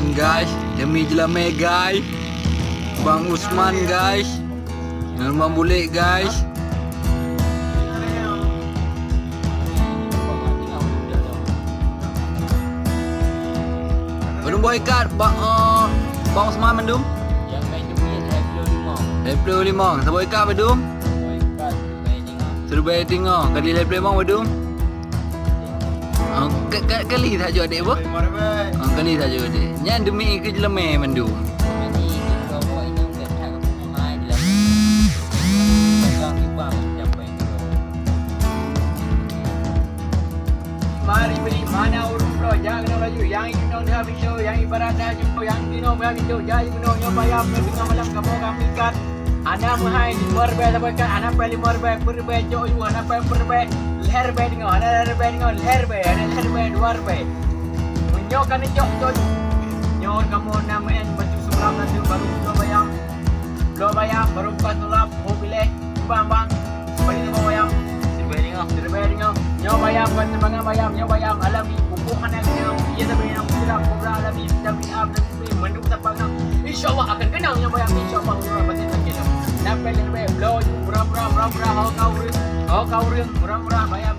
Usman guys, demi jelame guys, Bang Usman guys, dengan Bang Bulik guys. Belum boleh ikat Bang Usman mendum. Yang main tu ni saya 25. Siapa ikat mendum? boleh ikat main tengok. Suruh bayar tengok kali level bang mendum. Kali saja adik apa? Kali saja adik. Yang demi ke jelame mendum. Main ni kita buat ini bukan tak aku main dalam. Pegang kibang sampai tu. Mari beri mana urus pro yang kena baju yang kena dah video yang ibarat dah jumpa yang kena dah video jadi kena bayar dengan malam kamu kami kan anak mahai di merbe sampai kan anak peli merbe perbe jo ju anak peli perbe leher be dengan anak leher be dengan leher be anak leher be luar be menyokan jok jok nyor kamu namain baju sulam nanti baru lo bayam baru bukan sulap mobilnya bang balik tu bayam Terbayang nyo bayam kan semangat bayam nyo bayam alami pupuk anak nyo ia tapi yang sudah kobra alami vitamin A dan menduk tapang insyaallah akan kenal nyo bayam insyaallah murah pasti tak kira dapat lebih blow murah hau kau ring murah bayam